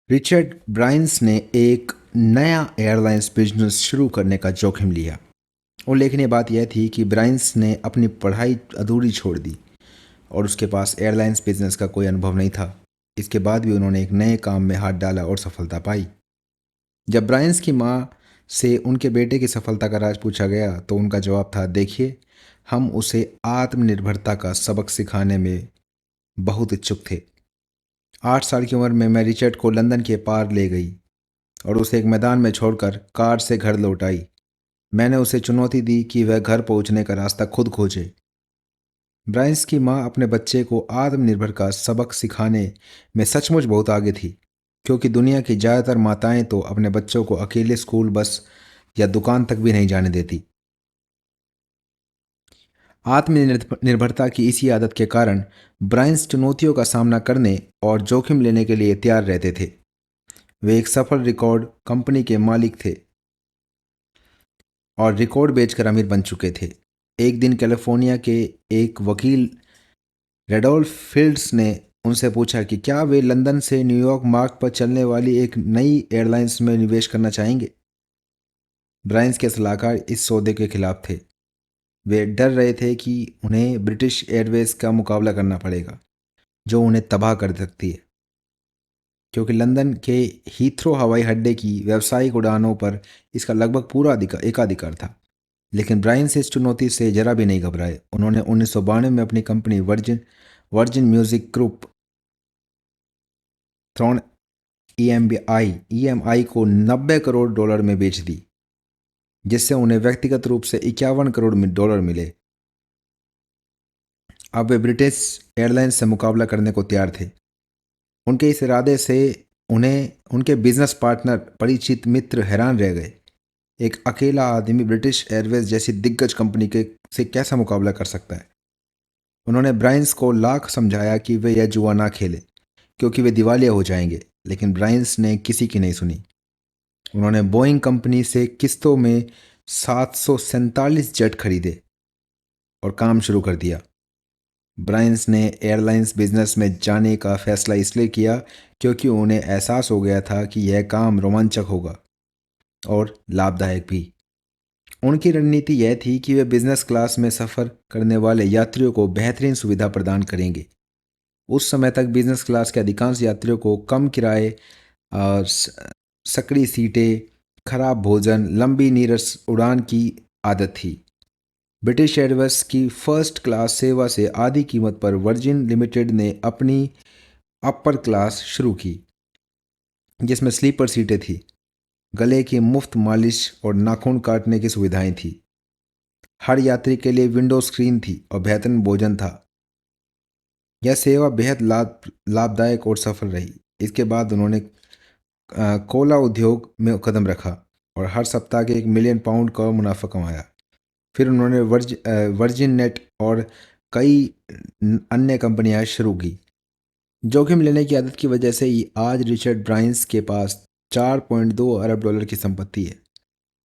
Richard ब्रांस ने एक नया एयरलाइंस बिजनेस शुरू करने का जोखिम लिया। उल्लेखनीय बात यह थी कि ब्रांस ने अपनी पढ़ाई अधूरी छोड़ दी और उसके पास एयरलाइंस बिजनेस का कोई अनुभव नहीं था। इसके बाद भी उन्होंने एक नए काम में हाथ डाला और सफलता पाई। जब ब्रांस की माँ से उनके बेटे की सफलता का राज पूछा गया तो उनका जवाब था, देखिए, हम उसे आत्मनिर्भरता का सबक सिखाने में बहुत इच्छुक थे। 8 साल की उम्र में मैं रिचर्ड को लंदन के पार ले गई और उसे एक मैदान में छोड़कर कार से घर लौट आई। मैंने उसे चुनौती दी कि वह घर पहुंचने का रास्ता खुद खोजे। ब्राइस की माँ अपने बच्चे को आत्मनिर्भर का सबक सिखाने में सचमुच बहुत आगे थी, क्योंकि दुनिया की ज़्यादातर माताएं तो अपने बच्चों को अकेले स्कूल, बस या दुकान तक भी नहीं जाने देती। आत्मनिर्भरता की इसी आदत के कारण ब्राइस चुनौतियों का सामना करने और जोखिम लेने के लिए तैयार रहते थे। वे एक सफल रिकॉर्ड कंपनी के मालिक थे और रिकॉर्ड बेचकर अमीर बन चुके थे। एक दिन कैलिफोर्निया के एक वकील रेडोल्फ फील्ड्स ने उनसे पूछा कि क्या वे लंदन से न्यूयॉर्क मार्ग पर चलने वाली एक नई एयरलाइंस में निवेश करना चाहेंगे। ब्रायंस के सलाहकार इस सौदे के खिलाफ थे। वे डर रहे थे कि उन्हें ब्रिटिश एयरवेज का मुकाबला करना पड़ेगा, जो उन्हें तबाह कर सकती है, क्योंकि लंदन के हीथ्रो हवाई अड्डे की व्यावसायिक उड़ानों पर इसका लगभग पूरा एकाधिकार था। लेकिन ब्रायन से इस चुनौती से जरा भी नहीं घबराए। उन्होंने 1992 में अपनी company virgin virgin music group thrown EMI को $90 करोड़ में बेच दी, जिससे उन्हें व्यक्तिगत रूप से $51 करोड़ मिले। अब वे ब्रिटिश एयरलाइंस से मुकाबला करने को तैयार थे। उनके इस इरादे से उन्हें उनके बिजनेस पार्टनर, परिचित मित्र हैरान रह गए। एक अकेला आदमी ब्रिटिश एयरवेज जैसी दिग्गज कंपनी के से कैसा मुकाबला कर सकता है। उन्होंने ब्रायंस को लाख समझाया कि वे यह जुआ ना खेले, क्योंकि वे दिवालिया हो जाएंगे, लेकिन ब्रायंस ने किसी की नहीं सुनी। उन्होंने बोइंग कंपनी से किस्तों में 747 जेट खरीदे और काम शुरू कर दिया। ब्रायंस ने एयरलाइंस बिजनेस में जाने का फैसला इसलिए किया क्योंकि उन्हें एहसास हो गया था कि यह काम रोमांचक होगा और लाभदायक भी। उनकी रणनीति यह थी कि वे बिजनेस क्लास में सफ़र करने वाले यात्रियों को बेहतरीन सुविधा प्रदान करेंगे। उस समय तक बिजनेस क्लास के अधिकांश यात्रियों को कम किराए और सकड़ी सीटें, खराब भोजन, लंबी नीरस उड़ान की आदत थी। ब्रिटिश एयरवेज की फर्स्ट क्लास सेवा से आधी कीमत पर वर्जिन लिमिटेड ने अपनी अपर क्लास शुरू की, जिसमें स्लीपर सीटें थी, गले की मुफ्त मालिश और नाखून काटने की सुविधाएं थी। हर यात्री के लिए विंडो स्क्रीन थी और बेहतरीन भोजन था। यह सेवा बेहद लाभदायक और सफल रही। इसके बाद उन्होंने कोला उद्योग में कदम रखा और हर सप्ताह के £1 मिलियन का मुनाफा कमाया। फिर उन्होंने वर्जिन नेट और कई अन्य कंपनियां शुरू की। जोखिम लेने की आदत की वजह से ही आज रिचर्ड ब्रायंस के पास $4.2 अरब की संपत्ति है।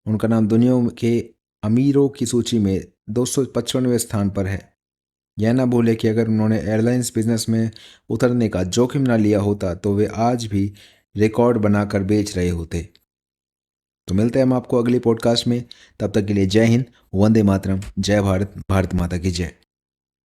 उनका नाम दुनिया के अमीरों की सूची में 255वें स्थान पर है। यह ना भूले कि अगर उन्होंने एयरलाइंस बिजनेस में उतरने का जोखिम ना लिया होता तो वे आज भी रिकॉर्ड बनाकर बेच रहे होते। तो मिलते हैं हम आपको अगली पॉडकास्ट में। तब तक के लिए जय हिंद, वंदे मातरम, जय भारत, भारत माता की जय।